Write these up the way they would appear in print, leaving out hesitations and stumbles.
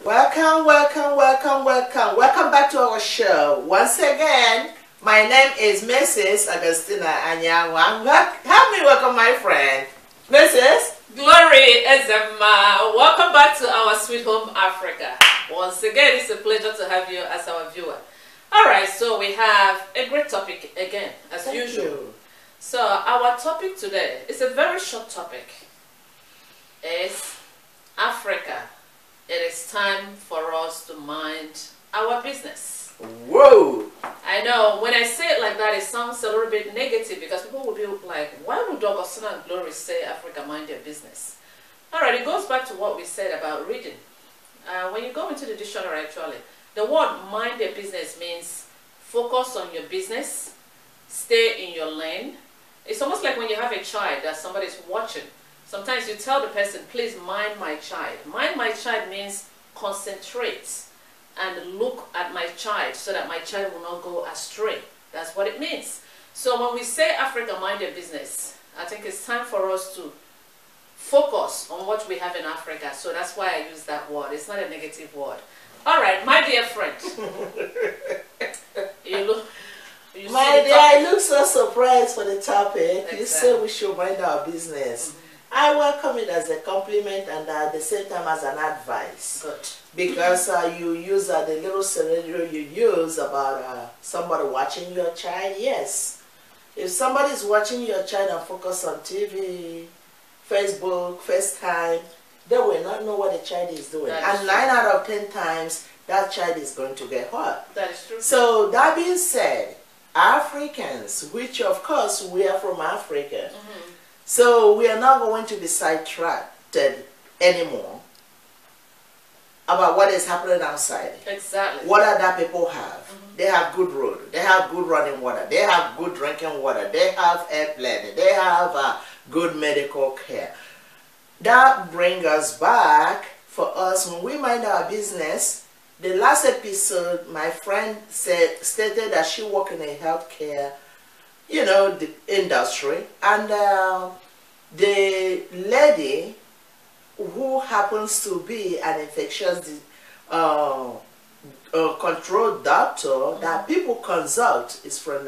Welcome, welcome, welcome, welcome. Welcome back to our show. Once again, my name is Mrs. Augustina Anyanwu. Help me welcome my friend, Mrs. Glorynezemma. Welcome back to our sweet home, Africa. Once again, it's a pleasure to have you as our viewer. Alright, so we have a great topic again, as usual. So our topic today is a very short topic. It's Africa. It is time for us to mind our business. Whoa! I know, when I say it like that, it sounds a little bit negative because people will be like, why would Augustina and Glory say Africa mind their business? Alright, it goes back to what we said about reading. When you go into the dictionary actually, the word mind their business means focus on your business, stay in your lane. It's almost like when you have a child that somebody's watching. Sometimes you tell the person, please mind my child. Mind my child means concentrate and look at my child so that my child will not go astray. That's what it means. So when we say Africa mind their business, I think it's time for us to focus on what we have in Africa. So that's why I use that word. It's not a negative word. All right, my dear friend. My dear, I look so surprised for the topic. Exactly. You say we should mind our business. I welcome it as a compliment and at the same time as an advice. Good. Because you use the little scenario you use about somebody watching your child. Yes. If somebody is watching your child and focus on TV, Facebook, FaceTime, they will not know what the child is doing. And 9 out of 10 times, that child is going to get hurt. That is true. So that being said, Africans, which of course we are from Africa, so we are not going to be sidetracked anymore about what is happening outside. Exactly. What other people have. They have good road. They have good running water. They have good drinking water. They have airplane. They have good medical care. That brings us back for us when we mind our business. The last episode, my friend stated that she worked in a healthcare, the industry, and the lady who happens to be an infectious control doctor that people consult is from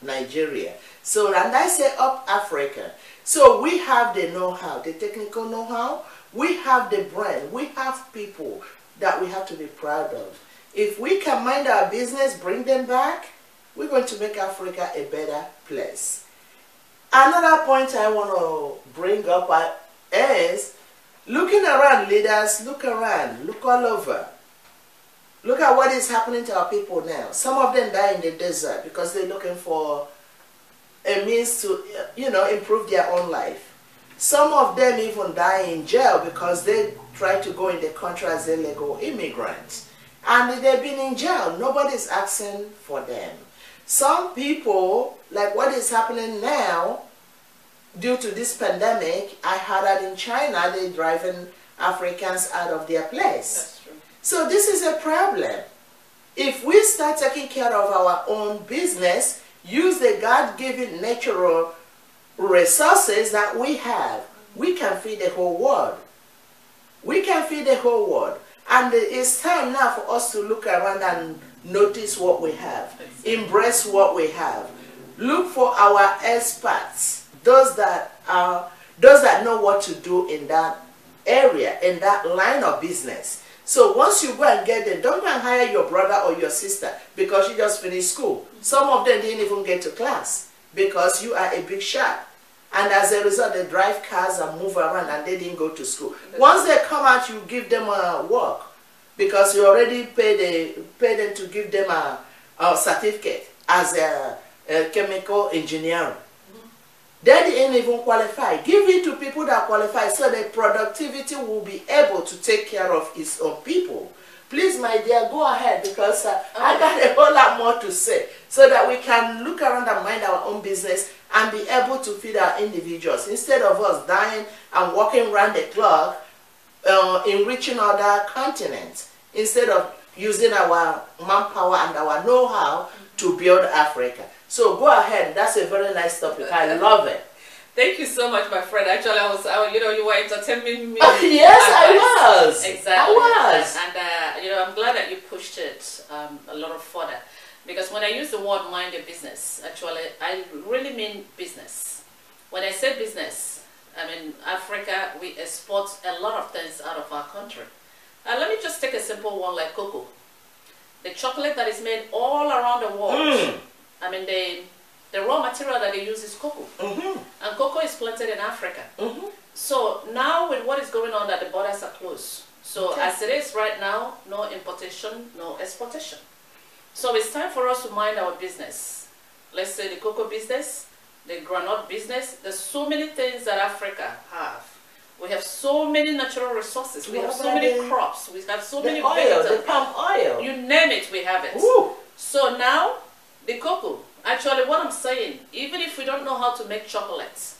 Nigeria. So, and I say up Africa. So we have the know-how, the technical know-how, we have the brand, we have people that we have to be proud of. If we can mind our business, bring them back, we're going to make Africa a better place. Another point I want to bring up is looking around, leaders, look around, look all over. Look at what is happening to our people now. Some of them die in the desert because they're looking for a means to, improve their own life. Some of them even die in jail because they try to go in the country as illegal immigrants. And they've been in jail. Nobody's asking for them. Some people, like what is happening now, due to this pandemic, I heard that in China, they're driving Africans out of their place. That's true. So this is a problem. If we start taking care of our own business, use the God-given natural resources that we have, we can feed the whole world. We can feed the whole world. And it's time now for us to look around and notice what we have. Embrace what we have. Look for our experts, those that know what to do in that area, in that line of business. So once you go and get them, don't go and hire your brother or your sister because you just finished school. Some of them didn't even get to class because you are a big shot. And as a result, they drive cars and move around and they didn't go to school. Once they come out, you give them a work because you already pay them to give them a certificate as a chemical engineer. They didn't even qualify. Give it to people that qualify so the productivity will be able to take care of its own people. Please, my dear, go ahead because I got a whole lot more to say so that we can look around and mind our own business and be able to feed our individuals instead of us dying and walking around the clock, enriching other continents instead of using our manpower and our know-how to build Africa. So go ahead. That's a very nice topic. I love it. Thank you so much, my friend. Actually, you were entertaining me. Yes, I was. Exactly. I was. And I'm glad that you pushed it a lot further. Because when I use the word mind your business, actually, I really mean business. When I say business, I mean Africa, we export a lot of things out of our country. Let me just take a simple one like cocoa. The chocolate that is made all around the world. I mean, the raw material that they use is cocoa. And cocoa is planted in Africa. So now with what is going on, that the borders are closed. So as it is right now, no importation, no exportation. So it's time for us to mind our business. Let's say the cocoa business, the granite business. There's so many things that Africa have. We have so many natural resources. We have so many crops. We have so many oil, the palm oil. You name it, we have it. Ooh. So now, the cocoa. Actually, what I'm saying, even if we don't know how to make chocolate,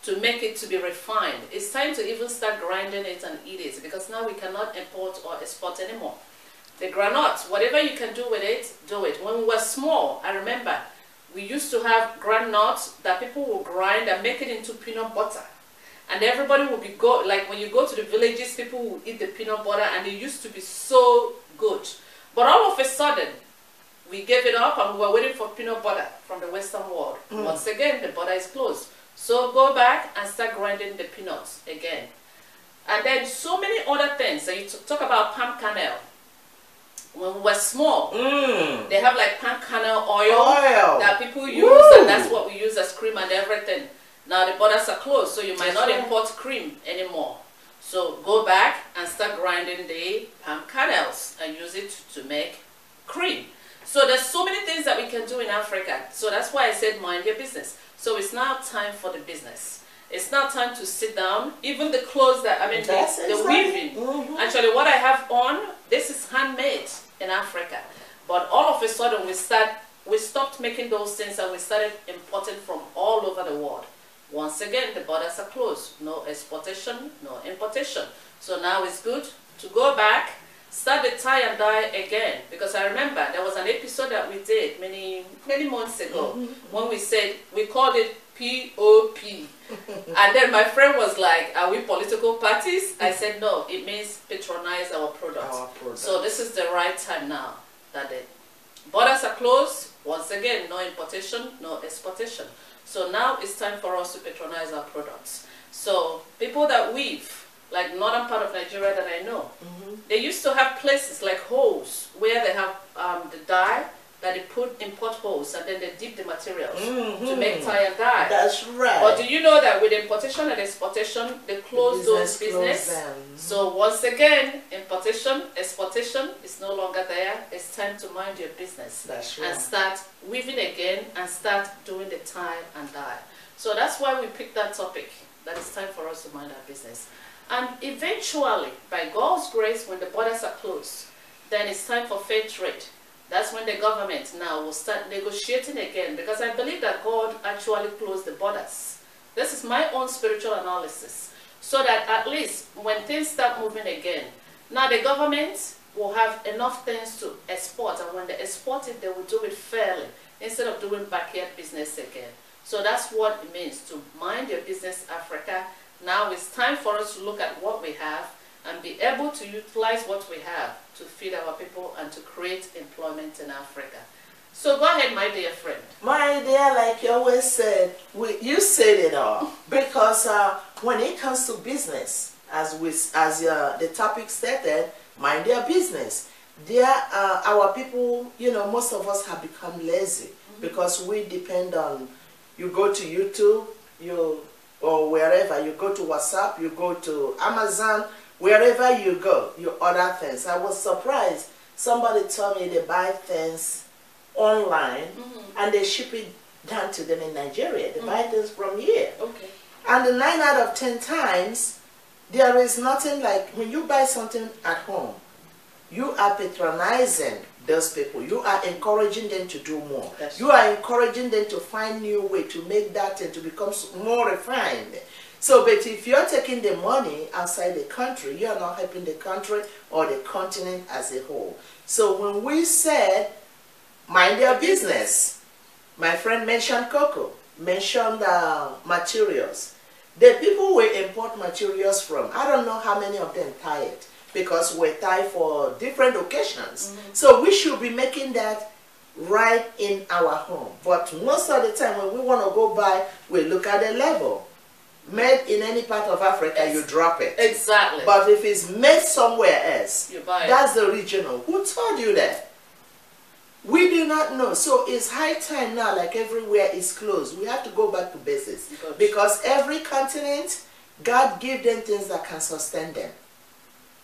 to make it to be refined, it's time to even start grinding it and eat it, because now we cannot import or export anymore. The granite, whatever you can do with it, do it. When we were small, I remember, we used to have granite that people would grind and make it into peanut butter. And everybody would be like when you go to the villages, people would eat the peanut butter, and it used to be so good. But all of a sudden, we gave it up and we were waiting for peanut butter from the Western world. Once again, the border is closed. So go back and start grinding the peanuts again. And then so many other things. So you talk about palm kernel. When we were small, they have like palm kernel oil that people use, and that's what we use as cream and everything. Now the borders are closed, so you might not import cream anymore. So go back and start grinding the palm kernels and use it to make cream. So there's so many things that we can do in Africa. So that's why I said mind your business. So it's now time for the business. It's now time to sit down. Even the clothes that, the weaving. Actually, what I have on, this is handmade in Africa. But all of a sudden, we stopped making those things and we started importing from all over the world. Once again, the borders are closed. No exportation, no importation. So now it's good to go back, start the tie and dye again. Because I remember there was an episode that we did many months ago when we said, we called it POP. And then my friend was like, are we political parties? I said, no, it means patronize our products. So this is the right time now that the borders are closed. Once again, no importation, no exportation. So now it's time for us to patronize our products. So people that weave, like northern part of Nigeria that I know, they used to have places like holes where they have the dye that they put in potholes and then they dip the materials to make tie and dye. That's right. But do you know that with importation and exportation, they close those business? So once again, importation, exportation is no longer there. It's time to mind your business. That's right. And start weaving again and start doing the tie and dye. So that's why we picked that topic, that it's time for us to mind our business. And eventually, by God's grace, when the borders are closed, then it's time for fair trade. That's when the government now will start negotiating again, because I believe that God actually closed the borders. This is my own spiritual analysis. So that at least when things start moving again, now the government will have enough things to export, and when they export it, they will do it fairly instead of doing backyard business again. So that's what it means to mind your business, Africa. Now it's time for us to look at what we have and be able to utilize what we have to feed our people and to create employment in Africa. So go ahead, my dear friend. My dear, like you always said, you said it all. Because when it comes to business, as the topic stated, mind their business. Our people, most of us have become lazy because we depend on, you go to YouTube, or wherever, you go to WhatsApp, you go to Amazon, wherever you go, you order things. I was surprised. Somebody told me they buy things online and they ship it down to them in Nigeria. They buy things from here. Okay. And 9 out of 10 times, there is nothing like, when you buy something at home, you are patronizing those people. You are encouraging them to do more. You are encouraging them to find new way to make that and to become more refined. So, but if you're taking the money outside the country, you are not helping the country or the continent as a whole. So when we said, mind your business, my friend mentioned cocoa. mentioned materials. The people we import materials from, I don't know how many of them tie it, because we tie for different occasions. So we should be making that right in our home. But most of the time when we want to go buy, we look at the label. Made in any part of Africa, you drop it. Exactly. But if it's made somewhere else, you buy it. That's the original. Who told you that? We do not know. So it's high time now, like everywhere is closed. We have to go back to basics. Because every continent, God gave them things that can sustain them.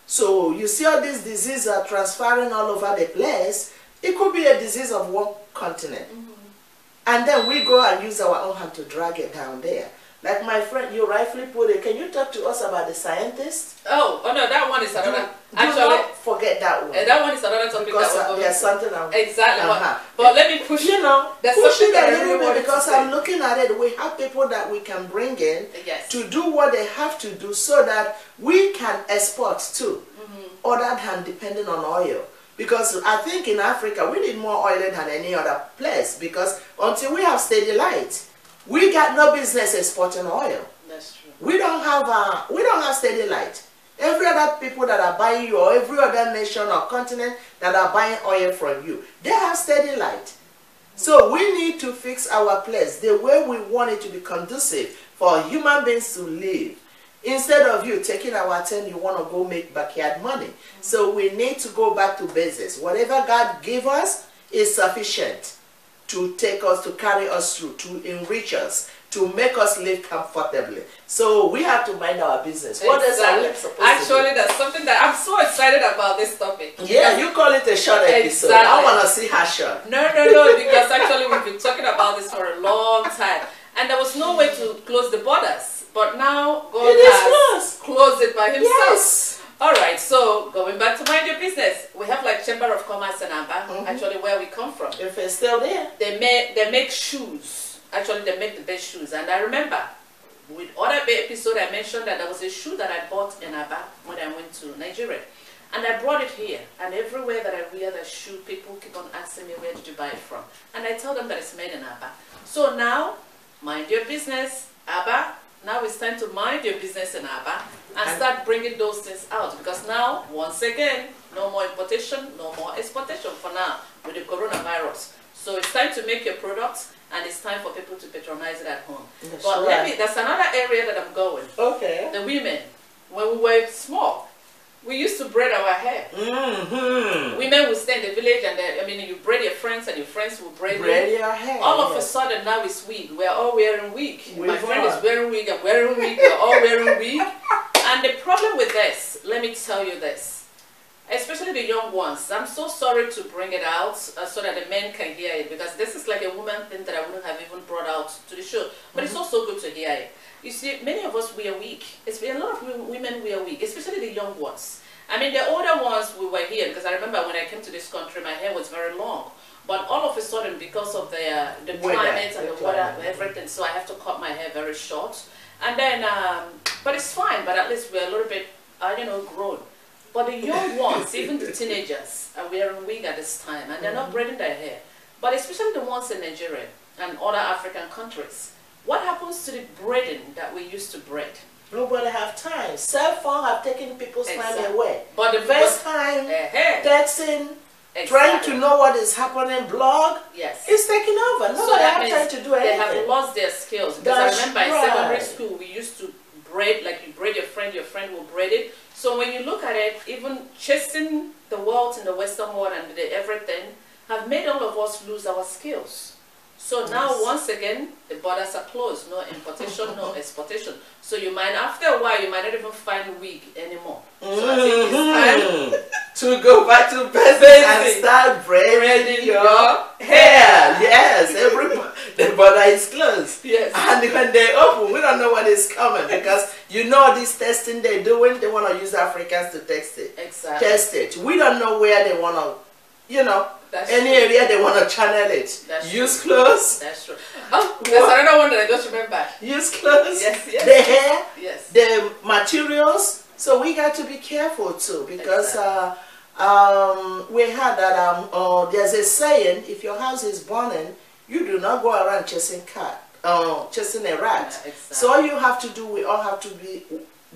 So you see all these diseases are transferring all over the place. It could be a disease of one continent. And then we go and use our own hand to drag it down there. Like my friend, you rightfully put it. Can you talk to us about the scientists? Oh no, that one is another. Do not forget that one. That one is another topic. Because there's something I'm... Exactly. But let me push. You know, push it a little bit, because I'm looking at it. We have people that we can bring in to do what they have to do, so that we can export too, other than depending on oil. Because I think in Africa we need more oil than any other place. Because until we have steady light, we got no business exporting oil. That's true. We don't have steady light. Every other people that are buying you, or every other nation or continent that are buying oil from you, they have steady light. So we need to fix our place the way we want it to be conducive for human beings to live. Instead of you taking our turn, you want to go make backyard money. So we need to go back to basics. Whatever God gave us is sufficient to take us, to carry us through, to enrich us, to make us live comfortably. So we have to mind our business. What else are we supposed to do? Actually, that's something that I'm so excited about, this topic. Yeah, you call it a short episode. I want to see her short. No, because actually we've been talking about this for a long time. And there was no way to close the borders. But now God has closed it by himself. Yes. Alright, so going back to mind your business, we have like Chamber of Commerce in Aba, actually where we come from. If it's still there. They make shoes. Actually, they make the best shoes. And I remember, with other episode, I mentioned that there was a shoe that I bought in Aba when I went to Nigeria. And I brought it here. And everywhere that I wear the shoe, people keep on asking me, where did you buy it from? And I tell them that it's made in Aba. So now, mind your business, Aba. Now it's time to mind your business in Aba and start bringing those things out. Because now, once again, no more importation, no more exportation for now with the coronavirus. So it's time to make your products, and it's time for people to patronize it at home. That's another area that I'm going. Okay. The women, when we were small, we used to braid our hair. Women would stay in the village, and you braid your friends, and your friends will braid your hair. All of a sudden, now it's wig. We're all wearing wig. My friend is wearing wig. I'm wearing wig. We're all wearing wig. And the problem with this, let me tell you this, especially the young ones. I'm so sorry to bring it out so that the men can hear it, because this is like a woman thing that I wouldn't have even brought out to the show. But it's also good to hear it. You see, many of us wear wig. A lot of women wear wig, especially the young ones. I mean, the older ones, we were here, because I remember when I came to this country, my hair was very long. But all of a sudden, because of the climate and the weather, everything, so I have to cut my hair very short. And then, but it's fine, but at least we're a little bit, grown. But the young ones, even the teenagers, are wearing wig at this time, and they're not braiding their hair. But especially the ones in Nigeria and other African countries. What happens to the braiding that we used to braid? Nobody have time. Cell phone have taken people's time away. But the FaceTime, texting, trying to know what is happening, blog, it's taking over. Nobody have time to do anything. They have lost their skills. Because I remember in secondary school, we used to braid, like you braid your friend will braid it. So when you look at it, even chasing the world in the Western world and everything have made all of us lose our skills. So now, once again, the borders are closed. No importation, no exportation. So you might, after a while, you might not even find wig anymore. So I think it's time to go back to basics and start braiding your hair. Yes, the border is closed. Yes. And when they open, we don't know what is coming, because this testing they're doing, they want to use Africans to test it. Exactly. Test it. We don't know where they want to, any area they want to channel it. Use clothes. That's true. Oh, there's another one that I just remembered. Use clothes. Yes. The hair. Yes. The materials. So we got to be careful too, because we had that there's a saying: if your house is burning, you do not go around chasing cat. chasing a rat. Yeah, exactly. So all you have to do, we all have to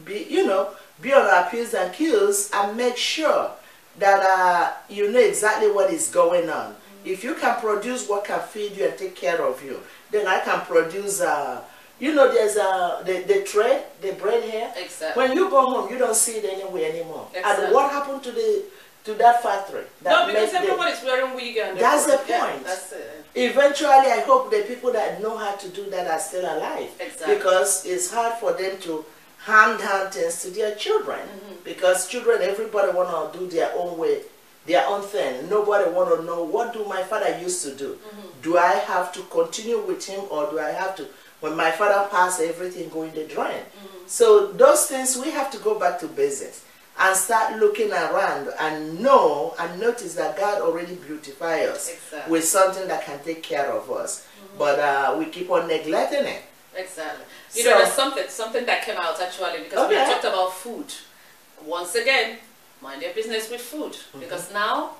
be on our P's and Q's and make sure that you know exactly what is going on. If you can produce what can feed you and take care of you, then I can produce, there's the thread, the braid here. Exactly. When you go home, you don't see it anywhere anymore. Exactly. And what happened to that factory? No, because everybody's wearing wig and that's the point. Yeah, that's it. Eventually, I hope the people that know how to do that are still alive. Exactly. Because it's hard for them to hand things to their children. Because children, everybody want to do their own way, their own thing. Nobody want to know, what do my father used to do? Do I have to continue with him, or do I have to, when my father passed, everything go in the drain? So those things, we have to go back to basics and start looking around and know and notice that God already beautified us with something that can take care of us. But we keep on neglecting it. Exactly. You know, there's something that came out actually, because we talked about food. Once again, mind your business with food. Because now,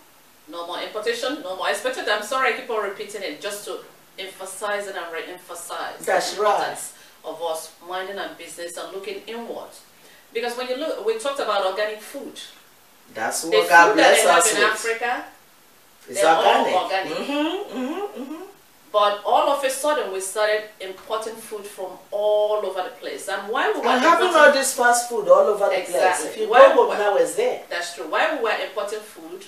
no more importation, no more exported. I'm sorry I keep on repeating it, just to emphasize it and re-emphasize the importance of us minding our business and looking inward. Because when you look, we talked about organic food. That's what God bless us with. In Africa, they're all organic. But all of a sudden, we started importing food from all over the place. And why we were having all this fast food all over the place. If you go home now, it's there. That's true. While we were importing food,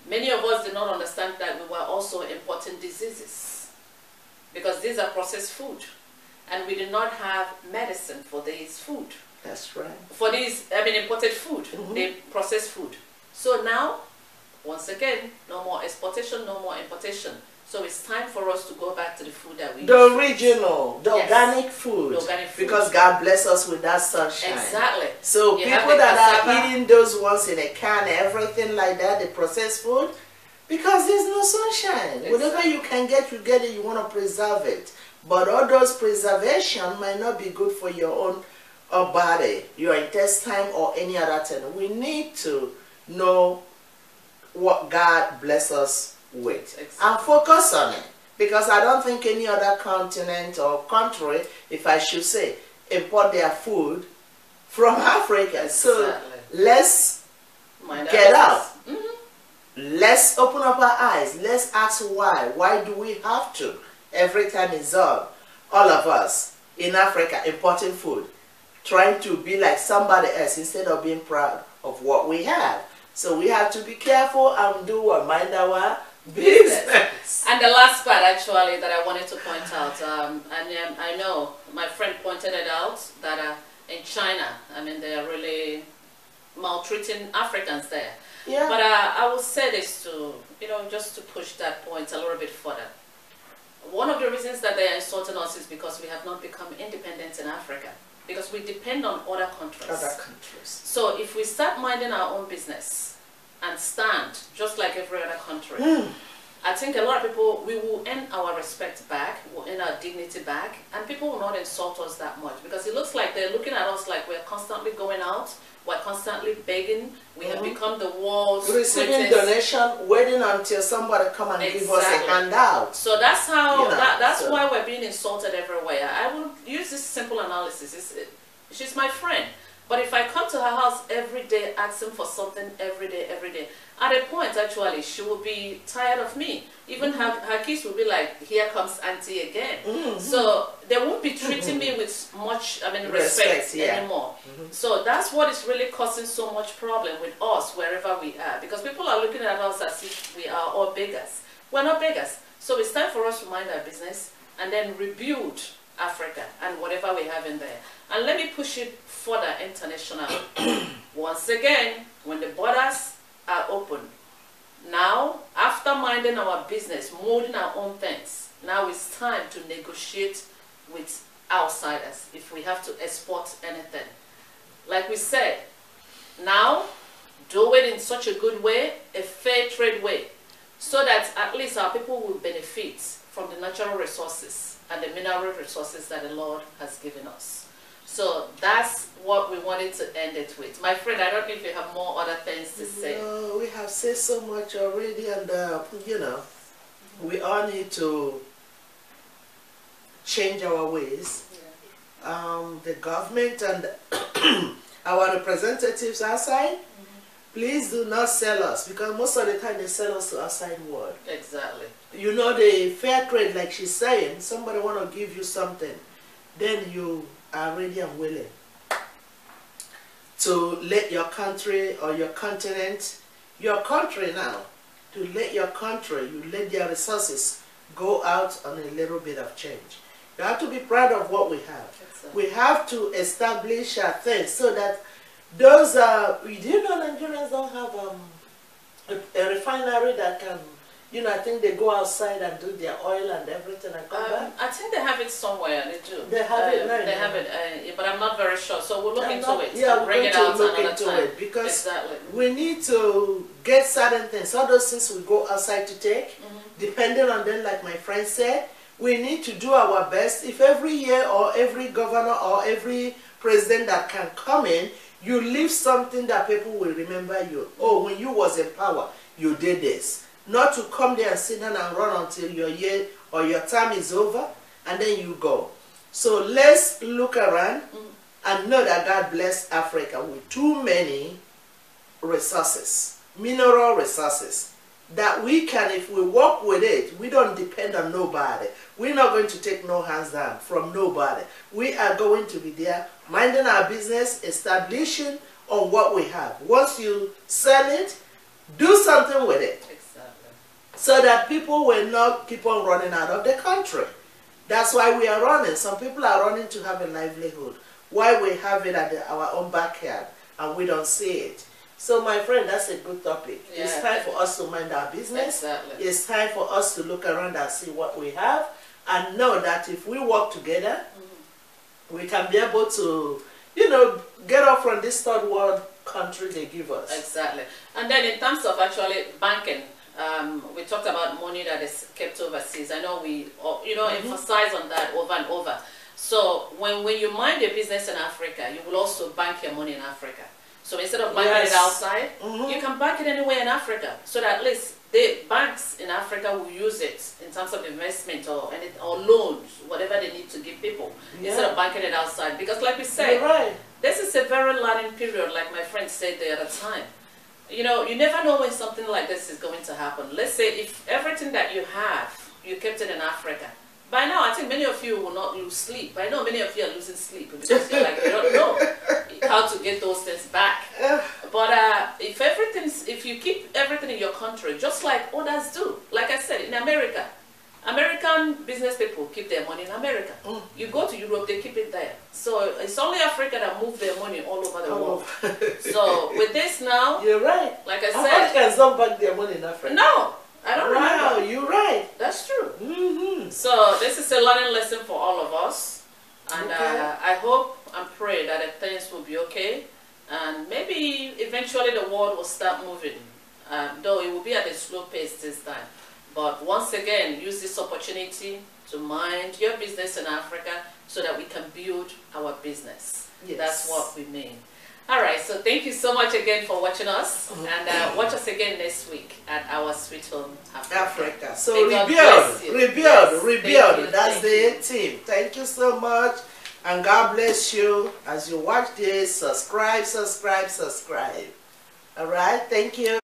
many of us did not understand that we were also importing diseases. Because these are processed food. And we did not have medicine for this food. That's right. For these, imported food, the processed food. So now, once again, no more exportation, no more importation. So it's time for us to go back to the food that we use. The original, the organic food. The organic food. Because God bless us with that sunshine. Exactly. So people that are eating those ones in a can, everything like that, the processed food, because there's no sunshine. Exactly. Whatever you can get, you get it, you want to preserve it. But all those preservation might not be good for your own body, your intestine, or any other thing. We need to know what God bless us with and focus on it, because I don't think any other continent or country, if I should say, import their food from Africa. So let's get out. Let's open up our eyes. Let's ask why. Why do we have to? Every time it's all of us in Africa importing food, trying to be like somebody else instead of being proud of what we have. So we have to be careful and do what? Mind our business. And the last part actually that I wanted to point out, I know my friend pointed it out, that in China, they are really maltreating Africans there. Yeah. But I will say this to, just to push that point a little bit further. One of the reasons that they are insulting us is because we have not become independent in Africa. Because we depend on other countries. So if we start minding our own business and stand just like every other country, I think a lot of people, we will earn our respect back, we'll earn our dignity back, and people will not insult us that much, because it looks like they're looking at us like we're constantly going out, we're constantly begging, we have become the world's receiving donation, waiting until somebody come and give us a handout. So that's how, that's why we're being insulted everywhere. I will use this simple analysis. She's my friend. But if I come to her house every day asking for something every day, at a point actually she will be tired of me. Even her kids will be like, here comes auntie again. So they won't be treating me with much respect anymore. So that's what is really causing so much problem with us wherever we are. Because people are looking at us as if we are all beggars. We're not beggars. So it's time for us to mind our business and then rebuild Africa and whatever we have in there. And let me push it further international. Once again, when the borders are open, now, after minding our business, molding our own things, now it's time to negotiate with outsiders if we have to export anything. Like we said, now, do it in such a good way, a fair trade way, so that at least our people will benefit from the natural resources and the mineral resources that the Lord has given us. So that's what we wanted to end it with. My friend, I don't know if you have more other things to say. No, we have said so much already, and we all need to change our ways. The government and our representatives outside, please do not sell us, because most of the time they sell us to outside world. Exactly. You know, the fair trade, like she's saying, somebody want to give you something, then you are ready and willing to let your country or your continent, your country now, to let your country, you let their resources go out on a little bit of change. You have to be proud of what we have. We have to establish things so that those, do you know Nigerians don't have a refinery that can, you know, I think they go outside and do their oil and everything and come back. I think they have it somewhere, they do. They have it now. They have it, but I'm not very sure. So we'll look into it. Yeah, bring it out look another into time. it, because exactly. we need to get certain things. All those things we go outside to take, depending on them, like my friend said, we need to do our best. If every year or every governor or every president that can come in, you leave something that people will remember you. Oh, when you was in power, you did this. Not to come there and sit down and run until your year or your time is over and then you go. So let's look around and know that God bless Africa with too many resources, mineral resources, that we can, if we work with it, we don't depend on nobody. We're not going to take no hands down from nobody. We are going to be there, minding our business, establishing on what we have. Once you sell it, do something with it. Exactly. So that people will not keep on running out of the country. That's why we are running. Some people are running to have a livelihood. Why we have it at our own backyard and we don't see it. So my friend, that's a good topic. Yeah, it's time for us to mind our business. Exactly. It's time for us to look around and see what we have and know that if we work together, we can be able to, you know, get off from this third world country they give us. Exactly. And then in terms of actually banking, we talked about money that is kept overseas. I know we, you know, emphasize on that over and over. So when you mind your business in Africa, you will also bank your money in Africa. So instead of banking it outside, you can bank it anywhere in Africa. So that at least the banks in Africa will use it in terms of investment or loans, whatever they need to give people, instead of banking it outside. Because like we said, this is a very learning period, like my friend said the other time. You know, you never know when something like this is going to happen. Let's say if everything that you have, you kept it in Africa. By now, I think many of you will not lose sleep. I know many of you are losing sleep because you're like, you don't know how to get those things back. But if you keep everything in your country, just like others do, like I said, in America, American business people keep their money in America. You go to Europe, they keep it there. So it's only Africa that move their money all over the world. So with this now, you're right. Like I said, Americans don't bank their money in Africa. No, I don't remember. Wow, you're right. That's true. So this is a learning lesson for all of us, and I hope and pray that things will be okay, and maybe eventually the world will start moving, though it will be at a slow pace this time. But once again, use this opportunity to mind your business in Africa so that we can build our business. Yes. That's what we mean. All right, so thank you so much again for watching us, and watch us again next week at our Sweet Home Africa. So rebuild. That's the team. Thank you so much, and God bless you as you watch this. Subscribe. All right, thank you.